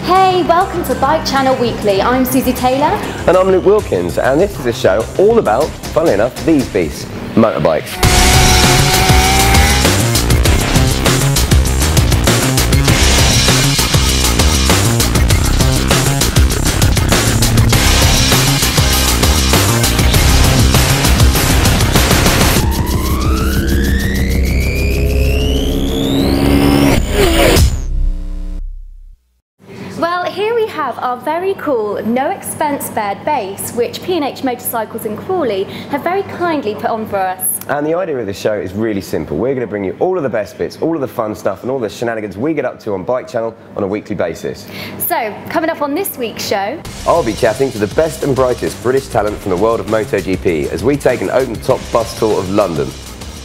Hey, welcome to Bike Channel Weekly. I'm Suzy Taylor. And I'm Luke Wilkins, and this is a show all about, funnily enough, these beasts, motorbikes. Have our very cool, no expense spared base, which P&H Motorcycles in Crawley have very kindly put on for us. And the idea of this show is really simple. We're going to bring you all of the best bits, all of the fun stuff and all the shenanigans we get up to on Bike Channel on a weekly basis. So, coming up on this week's show, I'll be chatting to the best and brightest British talent from the world of MotoGP as we take an open-top bus tour of London.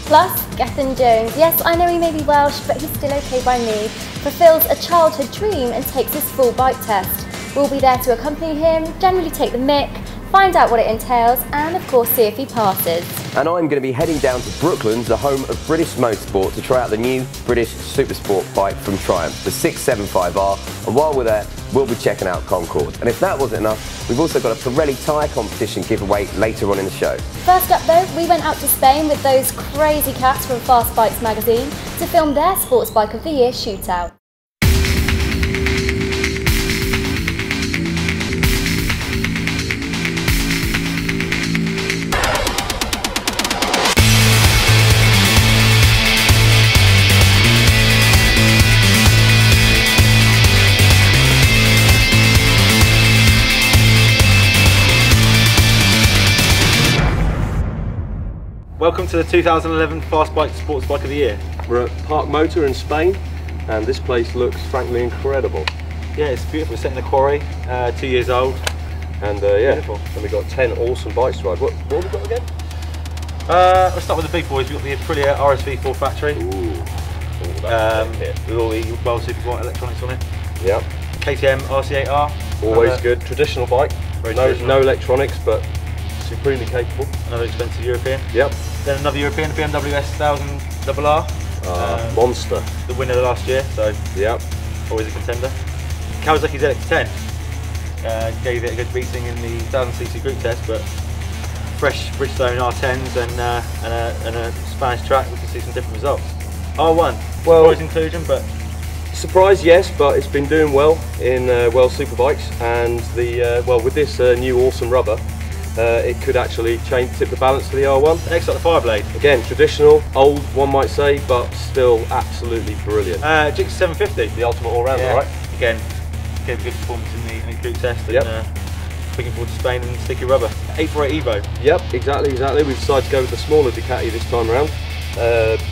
Plus, Gethin Jones, yes, I know he may be Welsh, but he's still okay by me, fulfills a childhood dream and takes his full bike test. We'll be there to accompany him, generally take the mick, find out what it entails, and of course see if he passes. And I'm going to be heading down to Brooklands, the home of British motorsport, to try out the new British Supersport bike from Triumph, the 675R, and while we're there, we'll be checking out Concord. And if that wasn't enough, we've also got a Pirelli tyre competition giveaway later on in the show. First up though, we went out to Spain with those crazy cats from Fast Bikes magazine to film their Sports Bike of the Year shootout. Welcome to the 2011 Fast Bike Sports Bike of the Year. We're at Park Motor in Spain, and this place looks frankly incredible. Yeah, it's beautiful. It's set in the quarry, 2 years old, and yeah, beautiful. And we've got 10 awesome bikes to ride. What have we got again? Let's start with the big boys. We've got the Aprilia RSV4 factory. With all the well super white electronics on it. Yeah. KTM RC8R. Always good. Traditional bike. No electronics, but supremely capable. Another expensive European. Yep. Then another European, BMW S1000RR. Monster. The winner last year, so yep. Always a contender. Kawasaki's ZX10 gave it a good beating in the 1000cc group test, but fresh Bridgestone R10s and a Spanish track, we can see some different results. R1, well, surprise inclusion, but surprise, yes, but it's been doing well in World Superbikes, and the well, with this new awesome rubber, it could actually tip the balance to the R1. Next up, the Fireblade. Again, traditional, old one might say, but still absolutely brilliant. Jinx 750. The ultimate all-rounder, yeah. right? Again, gave a good performance in the group test. Yep. And, looking forward to Spain and sticky rubber. 848 Evo. Yep, exactly. We've decided to go with the smaller Ducati this time around,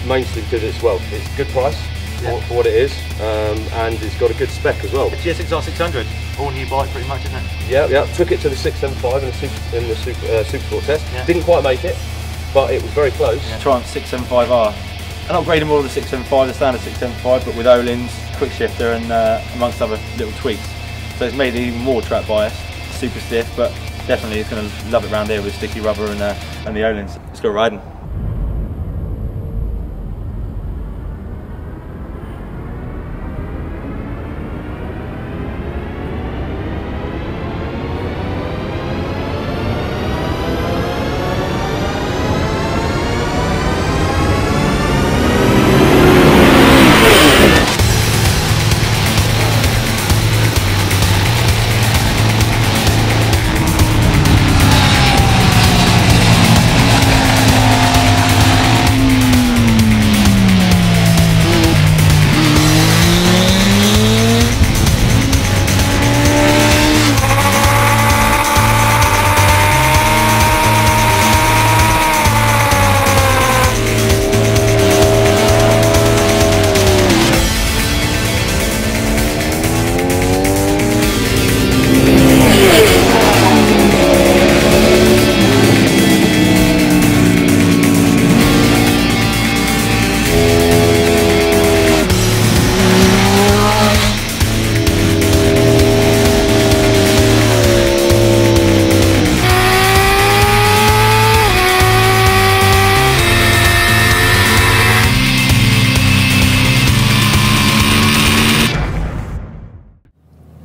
mostly because it's a good price for what it is, and it's got a good spec as well. The GSX-R 600, all new bike pretty much, isn't it? Yeah. Took it to the 675 in the Supersport test. Yeah. Didn't quite make it, but it was very close. Yeah. Triumph 675R. An upgraded model of the 675, the standard 675, but with O-lins, quick shifter, and amongst other little tweaks. So it's made it even more track biased. Super stiff, but definitely it's going to love it round here with sticky rubber and the O-lins. Let's go riding.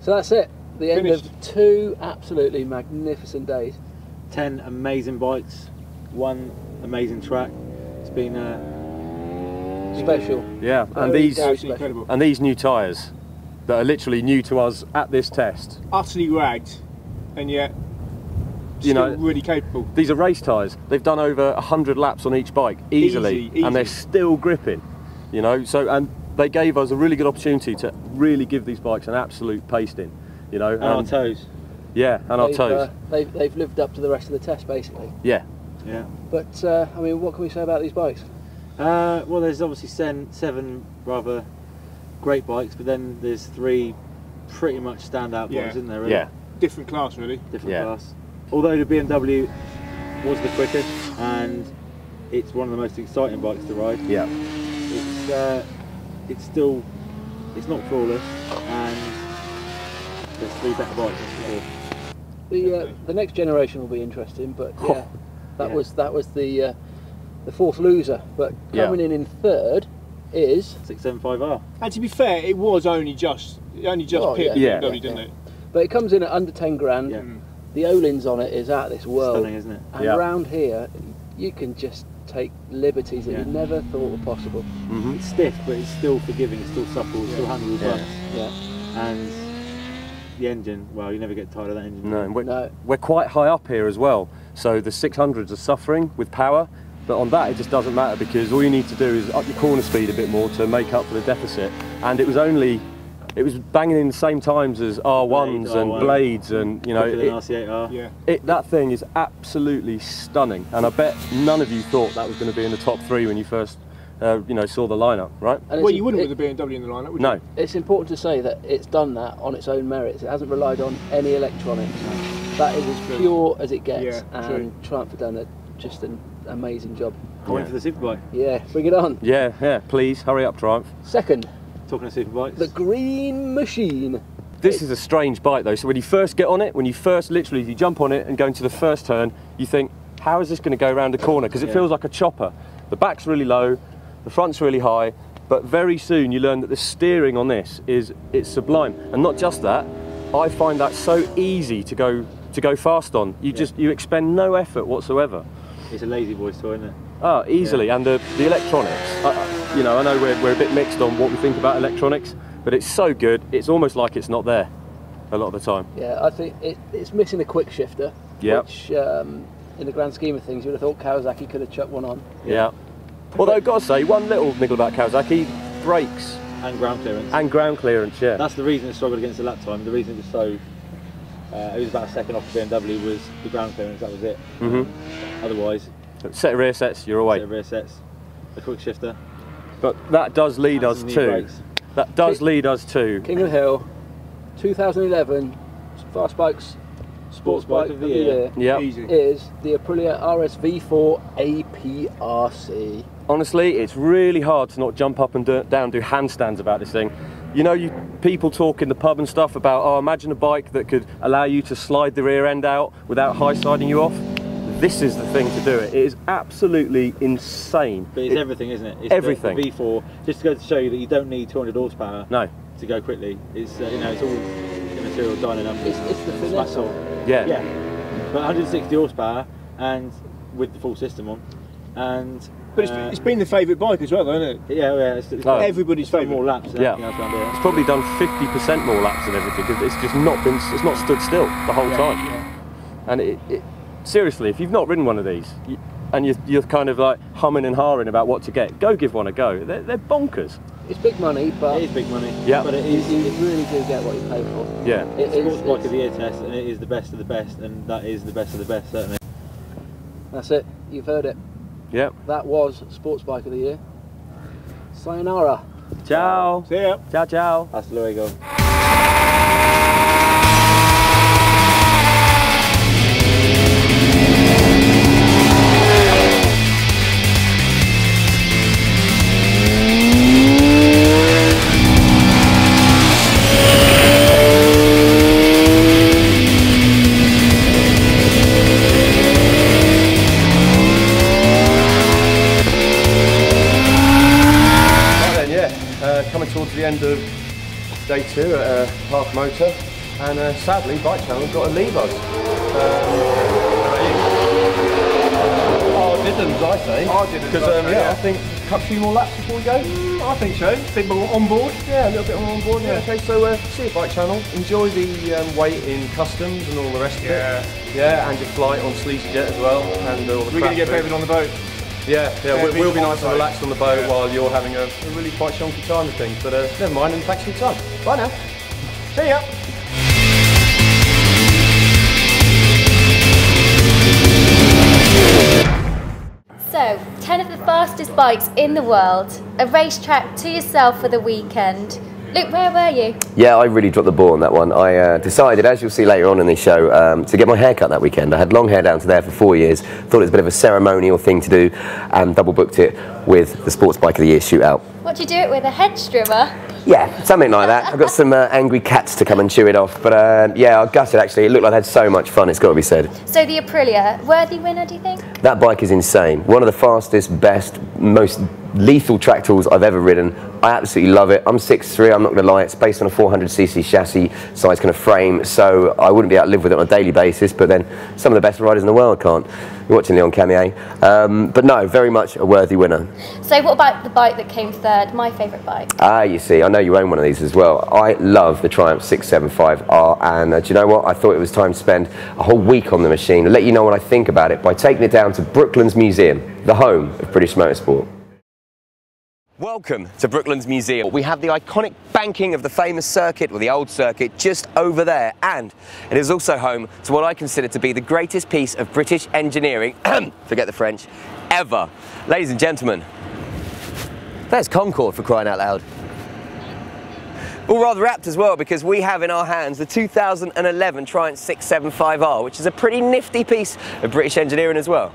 So that's it. The end Finished. of 2 absolutely magnificent days. 10 amazing bikes, 1 amazing track. It's been Special. Yeah, and Very, these very Absolutely incredible. and these new tyres that are literally new to us at this test. Utterly ragged, and yet You still know, really capable. these are race tyres. They've done over 100 laps on each bike easily, Easy. and they're still gripping. You know, so and they gave us a really good opportunity to really give these bikes an absolute pasting. You know, and our toes. Yeah, and our toes. They've lived up to the rest of the test basically. Yeah. Yeah. But I mean, what can we say about these bikes? Well, there's obviously 7 rather great bikes, but then there's 3 pretty much standout Yeah. bikes, isn't there? Really? Yeah. Different class, really. Different Yeah. class. Although the BMW was the quickest, and it's one of the most exciting bikes to ride. Yeah. It's still, it's not flawless, and there's 3 better bikes. The next generation will be interesting, but yeah, that Yeah. was the fourth loser. But coming in third is 675R. And to be fair, it was only just Oh, picked yeah. BMW, Yeah. didn't it? but it comes in at under 10 grand. Yeah. The Olins on it is out of this world. Stunning, isn't it? And Yeah. around here, you can just take liberties that Yeah. you never thought were possible. Mm-hmm. It's stiff, but it's still forgiving. It's still supple. It's still handles Yeah. bumps. Yeah. And the engine, well, you never get tired of that engine. No, No. we're quite high up here as well, so the 600s are suffering with power, but on that it just doesn't matter because all you need to do is up your corner speed a bit more to make up for the deficit, and it was banging in the same times as R1s Blade, and R1. blades, and you know Quicker than it, RC8R. Yeah. that thing is absolutely stunning, and I bet none of you thought that was going to be in the top 3 when you first saw the lineup, right? And Well, it's- you wouldn't it- with the BMW in the lineup, would No. you? It's important to say that it's done that on its own merits. It hasn't relied on any electronics. That is as pure as it gets, Yeah, true. and Triumph have done just an amazing job. Going for the Superbike. Yeah, bring it on. Yeah, please hurry up, Triumph. Second, Talking of Superbikes. the Green Machine. This is a strange bike though, so when you first get on it, when you first literally you jump on it and go into the first turn, you think, how is this going to go around a corner? Because it Yeah. feels like a chopper. The back's really low, the front's really high, but very soon you learn that the steering on this it's sublime. And not just that, I find that so easy to go fast on. You expend no effort whatsoever. It's a lazy boy's toy, isn't it? Oh, easily, and the electronics. I know we're a bit mixed on what we think about electronics, but it's so good. It's almost like it's not there a lot of the time. Yeah, I think it's missing a quick shifter. Yep. Which, in the grand scheme of things, you would have thought Kawasaki could have chucked one on. Yeah. Although I've got to say, one little niggle about Kawasaki, brakes And ground clearance. and ground clearance. Yeah. That's the reason it struggled against the lap time. The reason it was so. It was about a second off the BMW was the ground clearance. That was it. Otherwise, Set of rear sets, you're away. set of rear sets, a quick shifter. But that does lead and us some new to. brakes. That does lead us to. King of the Hill, 2011 Fast Bikes Sports Bike of the Year Yeah. Easy. is the Aprilia RS-V4 APRC. Honestly, it's really hard to not jump up and do handstands about this thing. You know, people talk in the pub and stuff about, oh, imagine a bike that could allow you to slide the rear end out without high siding you off. This is the thing to do it. It is absolutely insane. But it's everything, isn't it? It's Everything. The V4, just to go to show you that you don't need 200 horsepower No. to go quickly. It's it's all immaterial dynamo. It's the finesse of it. Yeah. Yeah. But 160 horsepower and with the full system on, and But it's been the favourite bike as well, though, isn't it? yeah, it's Oh. Everybody's done favourite. more laps than Yeah. anything else around here. It's probably done 50% more laps than everything because it's just it's not stood still the whole time. And it seriously, if you've not ridden one of these and you're kind of like humming and hawing about what to get, go give one a go. They're bonkers. It's big money, but It is big money. Yeah. But it you, is. you really do get what you pay for. Yeah. It is, Sports Bike of the Year test, and it is the best of the best, and that is the best of the best, certainly. That's it. You've heard it. Yeah. That was Sports Bike of the Year. Sayonara. Ciao. See ya. Ciao, ciao. Hasta luego. Coming towards the end of day day 2 at Park Motor, and sadly Bike Channel got to leave us. Diddums, I say. Because I think a few more laps before we go. I think so. A bit more on board. Yeah, a little bit more on board. Yeah. Okay, so see you, Bike Channel. Enjoy the wait in customs and all the rest of it. Yeah, and your flight on Sleazy Jet as well, and all the. We're going to get better on the boat. Yeah, we'll be nice and relaxed on the boat while you're having a really quite shonky time with things. But never mind, and thanks for your time. Bye now. See ya. So, 10 of the fastest bikes in the world, a racetrack to yourself for the weekend. Luke, where were you? Yeah, I really dropped the ball on that one. I decided, as you'll see later on in this show, to get my hair cut that weekend. I had long hair down to there for 4 years, thought it was a bit of a ceremonial thing to do, and double booked it with the Sports Bike of the Year shootout. What do you do it with, a hedge trimmer? Yeah, something like that. I've got some angry cats to come and chew it off, but yeah, I gutted actually. It looked like I had so much fun, it's got to be said. So the Aprilia, worthy winner, do you think? That bike is insane. One of the fastest, best, most lethal track tools I've ever ridden. I absolutely love it. I'm 6'3", I'm not going to lie. It's based on a 400cc chassis size kind of frame, so I wouldn't be able to live with it on a daily basis, but then some of the best riders in the world can't. You're watching Leon Camier. But no, very much a worthy winner. So what about the bike that came third, my favourite bike? Ah, you see, I know you own one of these as well. I love the Triumph 675R, and do you know what? I thought it was time to spend a whole week on the machine and let you know what I think about it by taking it down to Brooklands Museum, the home of British motorsport. Welcome to Brooklands Museum. We have the iconic banking of the famous circuit, or the old circuit, just over there, and it is also home to what I consider to be the greatest piece of British engineering, forget the French, ever. Ladies and gentlemen, there's Concorde, for crying out loud. All rather apt as well, because we have in our hands the 2011 Triumph 675R, which is a pretty nifty piece of British engineering as well.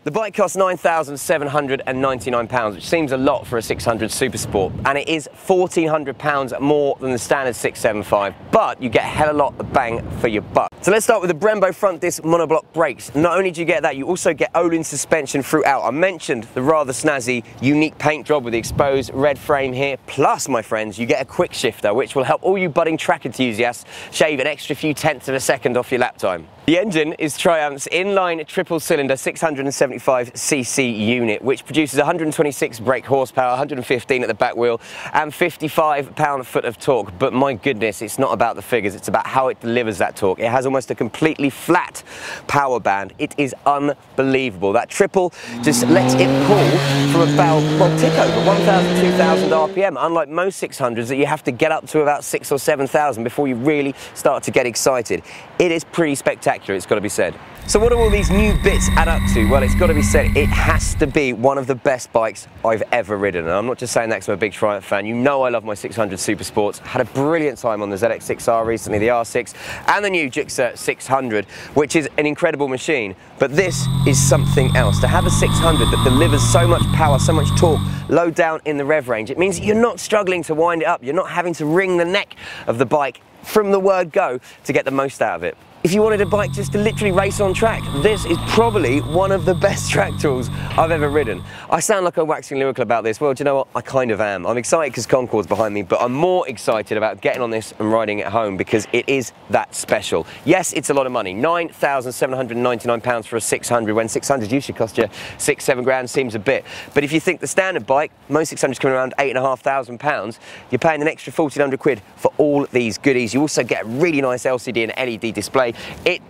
The bike costs £9,799, which seems a lot for a 600 Super Sport, and it is £1,400 more than the standard 675, but you get a hell of a lot of bang for your buck. So let's start with the Brembo front disc monoblock brakes. Not only do you get that, you also get Öhlins suspension throughout. I mentioned the rather snazzy, unique paint job with the exposed red frame here, plus, my friends, you get a quick shifter, which will help all you budding track enthusiasts shave an extra few tenths of a second off your lap time. The engine is Triumph's inline triple-cylinder 675cc unit, which produces 126 brake horsepower, 115 at the back wheel, and 55 pound-foot of torque. But my goodness, it's not about the figures, it's about how it delivers that torque. It has almost a completely flat power band. It is unbelievable. That triple just lets it pull from about, well, tick over 1,000, 2,000 RPM, unlike most 600s that you have to get up to about 6,000 or 7,000 before you really start to get excited. It is pretty spectacular, it's got to be said. So what do all these new bits add up to? Well, it's got to be said, it has to be one of the best bikes I've ever ridden. And I'm not just saying that because I'm a big Triumph fan. You know I love my 600 Super Sports. Had a brilliant time on the ZX6R recently, the R6, and the new Gixxer 600, which is an incredible machine. But this is something else. To have a 600 that delivers so much power, so much torque, low down in the rev range, it means that you're not struggling to wind it up. You're not having to wring the neck of the bike from the word go to get the most out of it. If you wanted a bike just to literally race on track, this is probably one of the best track tools I've ever ridden. I sound like I'm waxing lyrical about this. Well, do you know what? I kind of am. I'm excited because Concorde's behind me, but I'm more excited about getting on this and riding it home because it is that special. Yes, it's a lot of money. £9,799 for a 600, when 600 usually cost you £6–7 grand, seems a bit. But if you think the standard bike, most 600s coming around £8,500, you're paying an extra 1,400 quid for all these goodies. You also get a really nice LCD and LED display. It,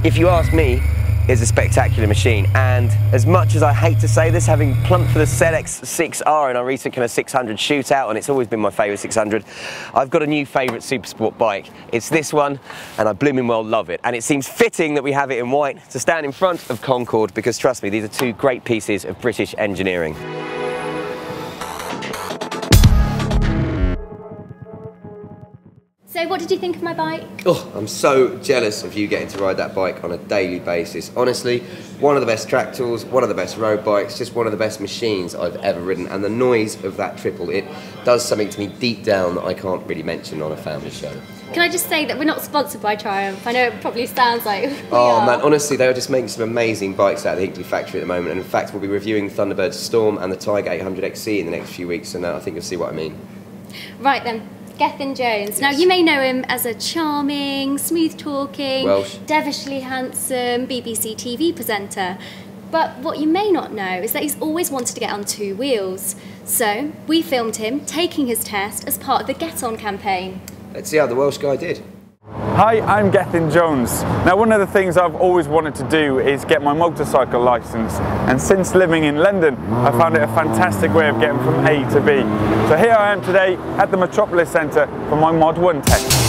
if you ask me, is a spectacular machine, and as much as I hate to say this, having plumped for the ZX6R in our recent kind of 600 shootout, and it's always been my favourite 600, I've got a new favourite Supersport bike. It's this one, and I blooming well love it, and it seems fitting that we have it in white to stand in front of Concorde, because trust me, these are two great pieces of British engineering. So So what did you think of my bike? Oh, I'm so jealous of you getting to ride that bike on a daily basis. Honestly, one of the best track tools, one of the best road bikes, just one of the best machines I've ever ridden. And the noise of that triple, it does something to me deep down that I can't really mention on a family show. Can I just say that we're not sponsored by Triumph? I know it probably sounds like we Oh are. man, honestly, they are just making some amazing bikes out of the Hinkley factory at the moment. And in fact, we'll be reviewing Thunderbird Storm and the Tiger 800XC in the next few weeks. And I think you'll see what I mean. Right then. Gethin Jones. Now you may know him as a charming, smooth-talking, Welsh, devilishly handsome BBC TV presenter. But what you may not know is that he's always wanted to get on two wheels. So we filmed him taking his test as part of the Get On campaign. let's see how the Welsh guy did. Hi, I'm Gethin Jones. Now, one of the things I've always wanted to do is get my motorcycle licence, and since living in London, I found it a fantastic way of getting from A to B. So here I am today at the Metropolis Centre for my Mod 1 test.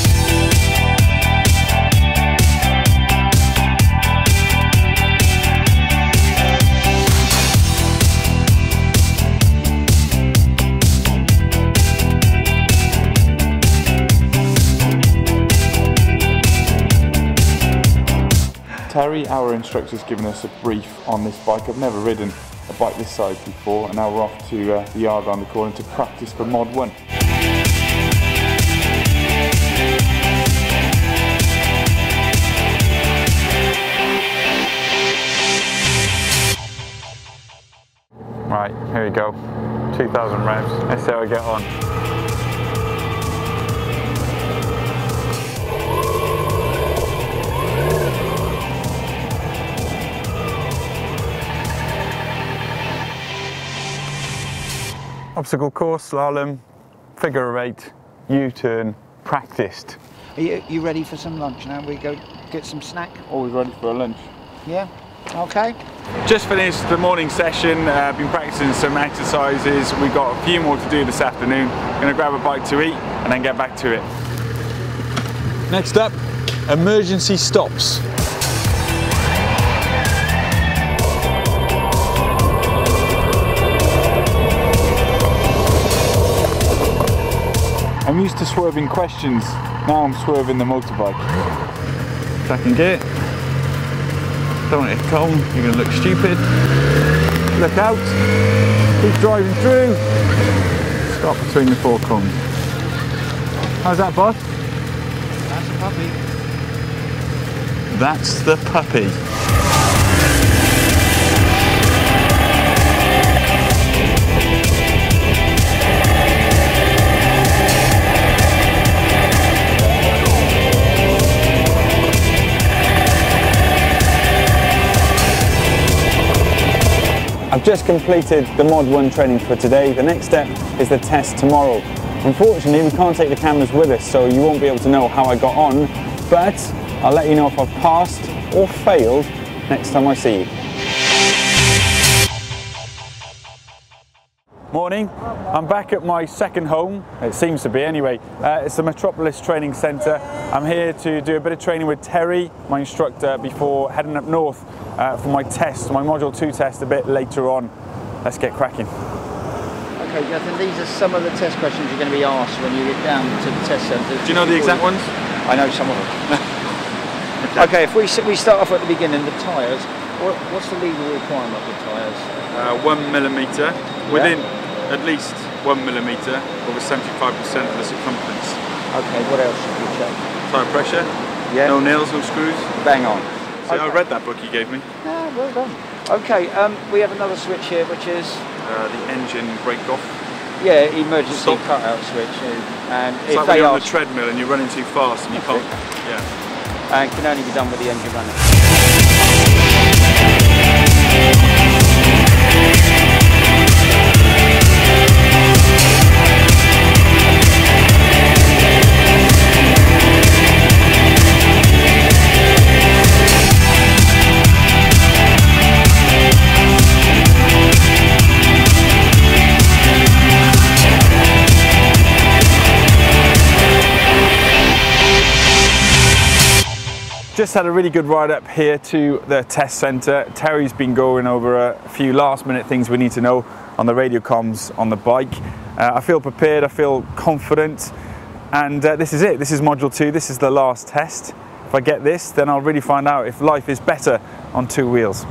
Terry, our instructor, has given us a brief on this bike. I've never ridden a bike this size before, and now we're off to the yard around the corner to practice for Mod 1. Right, here we go. 2,000 revs. Let's see how I get on. Obstacle course, slalom, figure of 8, U-turn, practiced. Are you ready for some lunch now? We go get some snack? Always ready for a lunch. Yeah? Okay. Just finished the morning session, been practicing some exercises. We've got a few more to do this afternoon. Gonna grab a bite to eat and then get back to it. Next up, emergency stops. I'm used to swerving questions, now I'm swerving the motorbike. Second gear. Don't want it to come, you're going to look stupid. Look out, keep driving through. Stop between the four cones. How's that, bud? That's a puppy. That's the puppy. I've just completed the Mod 1 training for today. The next step is the test tomorrow. Unfortunately, we can't take the cameras with us, so you won't be able to know how I got on, but I'll let you know if I've passed or failed next time I see you. Morning, I'm back at my second home, it seems to be anyway. It's the Metropolis Training Centre. I'm here to do a bit of training with Terry, my instructor, before heading up north for my test, my Module 2 test a bit later on. Let's get cracking. Okay, Gethin, these are some of the test questions you're going to be asked when you get down to the test centre. Do you know the exact ones? I know some of them. Okay, if we start off at the beginning, the tyres, what's the legal requirement of the tyres? 1 millimetre, within at least 1 millimetre over 75% of the circumference. Okay, what else should we check? Tyre pressure, no nails, no screws. Bang on. So I read that book you gave me. Yeah, well done. Okay, we have another switch here, which is the engine brake off. Yeah, emergency Stop. cutout switch. And It's if like when they you're on ask, the treadmill and you're running too fast and you can't. Yeah. and can only be done with the engine running. Just had a really good ride up here to the test centre. Terry's been going over a few last minute things we need to know on the radio comms on the bike. I feel prepared, I feel confident. And this is it. This is module 2. This is the last test. If I get this, then I'll really find out if life is better on 2 wheels.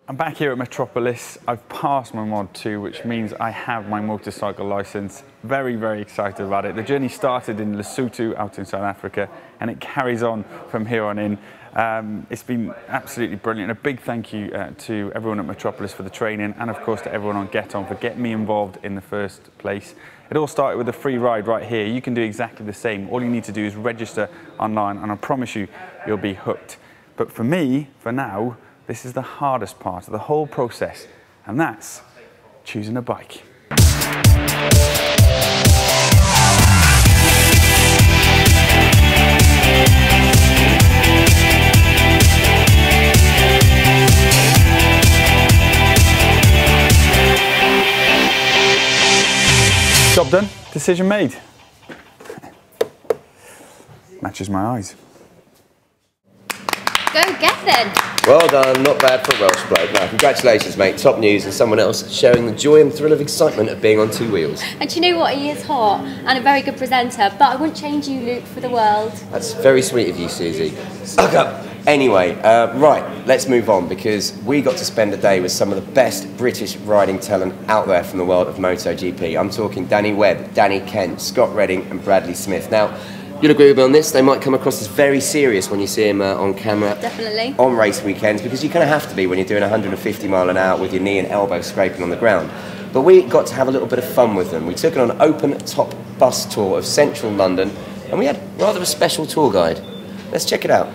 I'm back here at Metropolis. I've passed my Mod 2, which means I have my motorcycle license. Very, very excited about it. The journey started in Lesotho out in South Africa, and it carries on from here on in. It's been absolutely brilliant. A big thank you to everyone at Metropolis for the training, and of course to everyone on Gethin for getting me involved in the first place. It all started with a free ride right here. You can do exactly the same. All you need to do is register online, and I promise you, you'll be hooked. But for me, for now, this is the hardest part of the whole process, and that's choosing a bike. Job done, decision made. Matches my eyes. Go Gethin! Well done, not bad for a Welsh bloke. Now, congratulations, mate. Top news and someone else showing the joy and thrill of excitement of being on 2 wheels. And do you know what? He is hot and a very good presenter, but I wouldn't change you, Luke, for the world. That's very sweet of you, Suzy. Suck up! Anyway, right, let's move on, because we got to spend a day with some of the best British riding talent out there from the world of MotoGP. I'm talking Danny Webb, Danny Kent, Scott Redding and Bradley Smith. Now, you'll agree with me on this, they might come across as very serious when you see them on camera. Definitely. On race weekends, because you kind of have to be when you're doing 150 mile an hour with your knee and elbow scraping on the ground. But we got to have a little bit of fun with them. We took it on an open-top bus tour of central London, and we had rather a special tour guide. Let's check it out.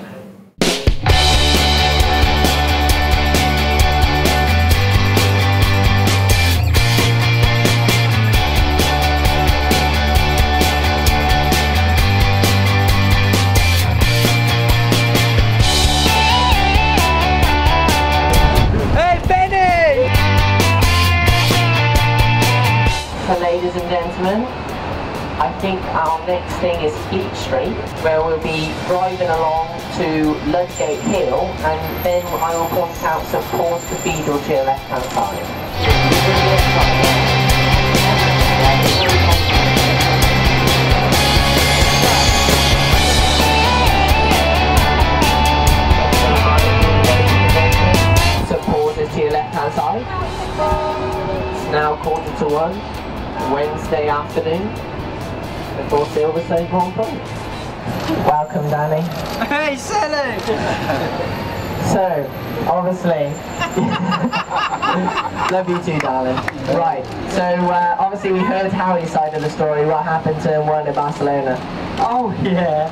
Ladies and gentlemen, I think our next thing is Fleet Street, where we'll be driving along to Ludgate Hill, and then I will point out St Paul's Cathedral to your left-hand side. St Paul's is to your left-hand side. It's now 1:45. Wednesday afternoon before Silverstone Grand Prix. Welcome, Danny. Hey, Sally! So, obviously, love you too, darling. Right, so obviously we heard Harry's side of the story, what happened to him while in Barcelona. Oh yeah.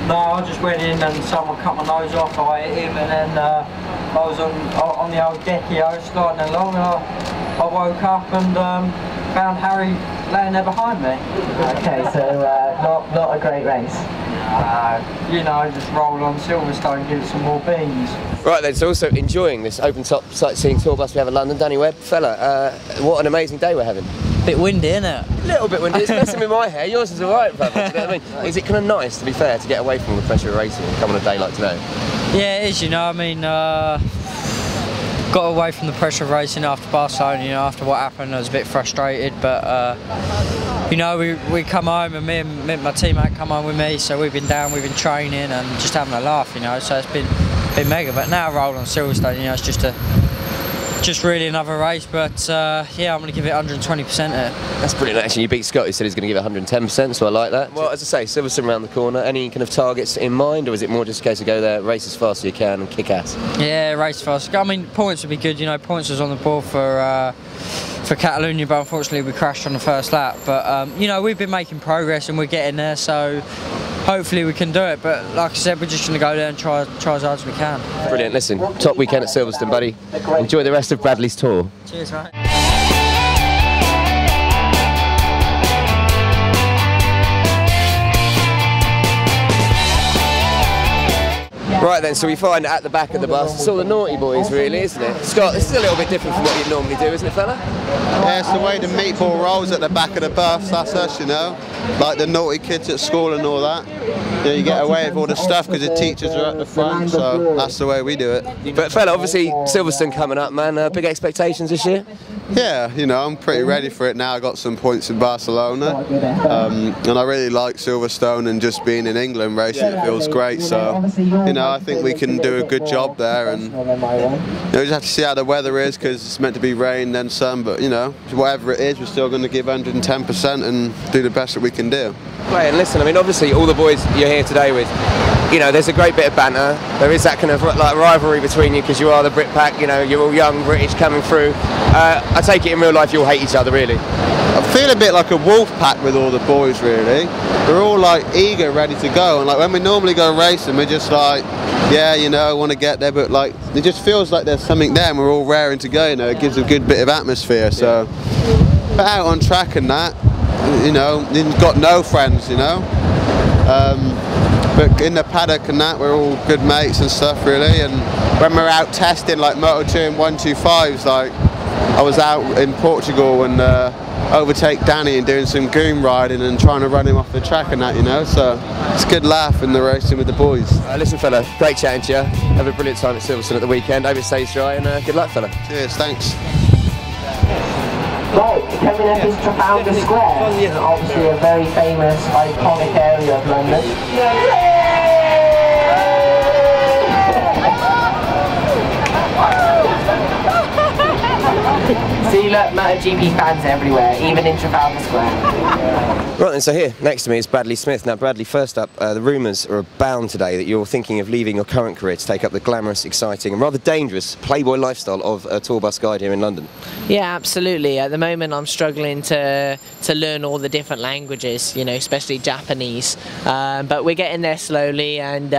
No, I just went in and someone cut my nose off, I hit him, and then I was on the old decky, I was sliding along, and I woke up and found Harry laying there behind me. Okay, so not a great race. You know, just roll on Silverstone, give it some more beans. Right then, so also enjoying this open-top sightseeing tour bus we have in London. Danny Webb, fella, what an amazing day we're having. Bit windy, isn't it? A little bit windy. It's messing with my hair. Yours is alright, brother. Do you know what I mean? Is it kind of nice, to be fair, to get away from the pressure of racing and come on a day like today? Yeah, it is, you know. I mean, got away from the pressure of racing after Barcelona, you know, after what happened. I was a bit frustrated, but you know, we come home, and me and my teammate come home with me, so we've been down, we've been training and just having a laugh, you know, so it's been mega. But now roll on Silverstone, you know, it's just really another race, but yeah, I'm going to give it 120% here. That's brilliant, actually. You beat Scott, who said he's going to give it 110%, so I like that. Well, as I say, Silverstone around the corner. Any kind of targets in mind, or is it more just a case of go there, race as fast as you can and kick ass? Yeah, race fast. I mean, points would be good, you know, points was on the board for Catalonia, but unfortunately we crashed on the first lap. But, you know, we've been making progress and we're getting there, so hopefully we can do it. But like I said, we're just going to go there and try as hard as we can. Brilliant. Listen, top weekend at Silverstone, buddy. Enjoy the rest of Bradley's tour. Cheers, mate. Right then, so we find at the back of the bus, it's all the naughty boys really, isn't it? Scott, this is a little bit different from what you normally do, isn't it, fella? Yeah, it's the way the meatball rolls at the back of the bus, that's us, you know. Like the naughty kids at school and all that. You know, you get away with all the stuff because the teachers are at the front, so that's the way we do it. But fella, obviously Silverstone coming up, man, big expectations this year? Yeah, you know, I'm pretty ready for it now. I got some points in Barcelona, and I really like Silverstone, and just being in England racing, it feels great. So, you know, I think we can do a good job there, and you know, we just have to see how the weather is, because it's meant to be rain then sun. But you know, whatever it is, we're still going to give 110% and do the best that we can do. Right, and listen, I mean, obviously all the boys you're here today with, you know, there's a great bit of banter. There is that kind of like rivalry between you, because you are the Brit pack. You know, you're all young British coming through. I take it in real life you all hate each other, really. I feel a bit like a wolf pack with all the boys, really. We're all like eager, ready to go, and like when we normally go racing, we're just like, yeah, you know, I want to get there, but like it just feels like there's something there, and we're all raring to go. You know, it gives a good bit of atmosphere. So, but out on track and that, you know, you've got no friends, you know. But in the paddock and that, we're all good mates and stuff, really. And when we're out testing like Moto2 and 125s, like I was out in Portugal and overtake Danny and doing some goon riding and trying to run him off the track and that, you know. So it's a good laugh in the racing with the boys. Listen, fella, great chatting to you. Have a brilliant time at Silverstone at the weekend. Hope it stays dry, and good luck, fella. Cheers, thanks. Right, coming up is Trafalgar Square, obviously a very famous, iconic area of London. See, look, motoGP fans everywhere, even in Trafalgar Square. Right then, so here next to me is Bradley Smith. Now Bradley, first up, the rumours are abound today that you're thinking of leaving your current career to take up the glamorous, exciting and rather dangerous playboy lifestyle of a tour bus guide here in London. Yeah, absolutely. At the moment I'm struggling to learn all the different languages, you know, especially Japanese, but we're getting there slowly, and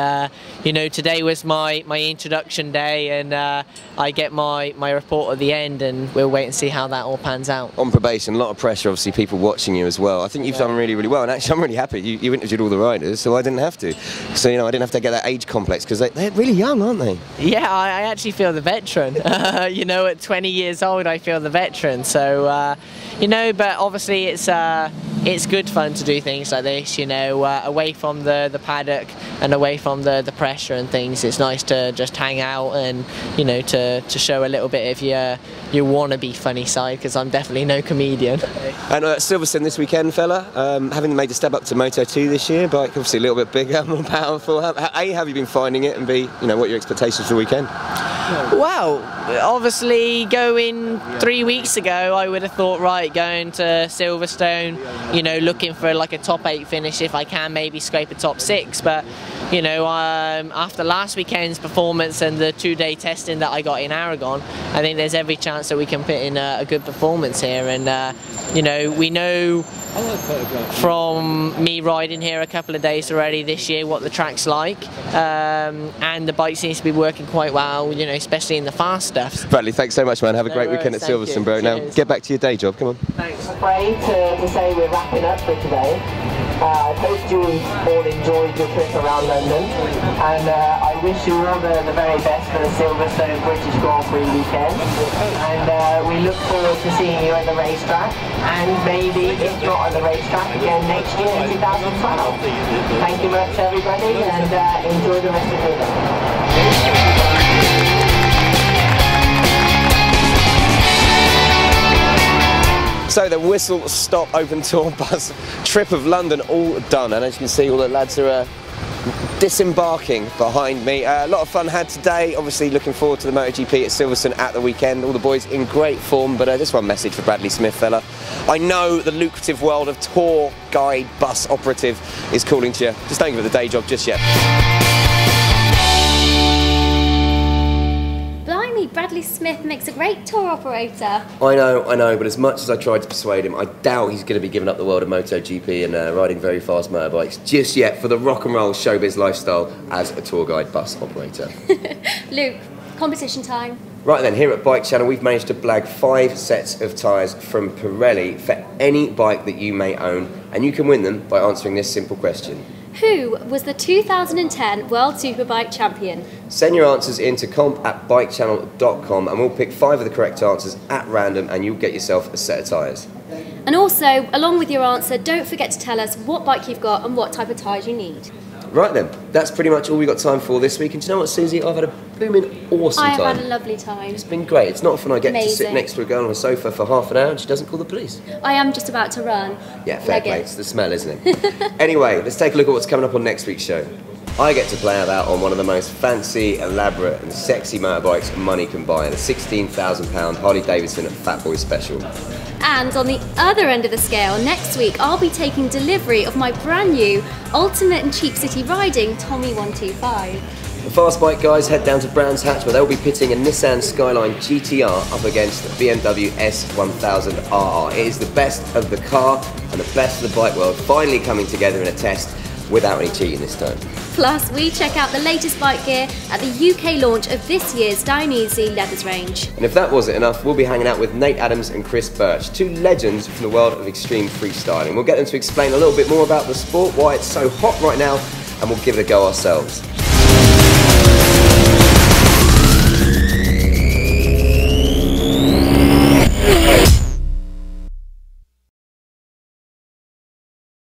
you know, today was my introduction day, and I get my report at the end, and we'll wait and see how that all pans out. On probation, a lot of pressure, obviously people watching you as well. I think you've done really, really well, and actually I'm really happy you interviewed all the riders, so I didn't have to. So, you know, I didn't have to get that age complex, because they're really young, aren't they? Yeah, I actually feel the veteran. You know, at 20 years old I feel the veteran, so you know, but obviously it's good fun to do things like this, you know, away from the paddock and away from the pressure and things. It's nice to just hang out and, you know, to show a little bit of your wannabe funny side, because I'm definitely no comedian. And Silverstone this weekend, fella, having made a step up to Moto2 this year, bike obviously a little bit bigger, more powerful. A, have you been finding it, and B, you know, what are your expectations for the weekend? Well, obviously going 3 weeks ago I would have thought, right, going to Silverstone, you know, looking for like a top 8 finish, if I can maybe scrape a top 6, but you know, after last weekend's performance and the 2-day testing that I got in Aragon, I think there's every chance that we can put in a good performance here, and you know, we know from me riding here a couple of days already this year what the track's like, and the bike seems to be working quite well, you know, especially in the fast stuff. Bradley, thanks so much, man. Have a great weekend at Silverstone, bro. Now get back to your day job, come on. Thanks. I'm afraid to say we're wrapping up for today. I hope you all enjoyed your trip around London, and I wish you all the very best for the Silverstone British Grand Prix weekend, and we look forward to seeing you at the racetrack, and maybe, if not at the racetrack, again next year in 2012. Thank you much everybody, and enjoy the rest of your day. So the whistle stop open tour bus trip of London all done, and as you can see all the lads are disembarking behind me. A lot of fun had today, obviously looking forward to the MotoGP at Silverstone at the weekend. All the boys in great form, but just one message for Bradley Smith, fella. I know the lucrative world of tour guide bus operative is calling to you. Just don't give it the day job just yet. Blimey, Bradley Smith makes a great tour operator. I know, but as much as I tried to persuade him, I doubt he's going to be giving up the world of MotoGP and riding very fast motorbikes just yet for the rock and roll showbiz lifestyle as a tour guide bus operator. Luke, competition time. Right then, here at Bike Channel we've managed to blag 5 sets of tyres from Pirelli for any bike that you may own, and you can win them by answering this simple question. Who was the 2010 World Superbike champion? Send your answers in to comp@bikechannel.com and we'll pick 5 of the correct answers at random, and you'll get yourself a set of tyres. And also, along with your answer, don't forget to tell us what bike you've got and what type of tyres you need. Right then, that's pretty much all we got time for this week. And do you know what, Susie? I've had a booming awesome time. I've had a lovely time. It's been great. It's not often I get to sit Amazing. next to a girl on a sofa for half an hour and she doesn't call the police. I am just about to run. Yeah, fair Leg play. it. It's the smell, isn't it? Anyway, let's take a look at what's coming up on next week's show. I get to play out on one of the most fancy, elaborate and sexy motorbikes money can buy, the £16,000 Harley Davidson Fat Boy Special. And on the other end of the scale, next week I'll be taking delivery of my brand new ultimate and cheap city riding Tommy 125. The Fast Bike guys head down to Brands Hatch where they'll be pitting a Nissan Skyline GTR up against the BMW S1000RR. It is the best of the car and the best of the bike world finally coming together in a test without any cheating this time. Plus, we check out the latest bike gear at the UK launch of this year's Dainese Leathers range. And if that wasn't enough, we'll be hanging out with Nate Adams and Chris Birch, two legends from the world of extreme freestyling. We'll get them to explain a little bit more about the sport, why it's so hot right now, and we'll give it a go ourselves.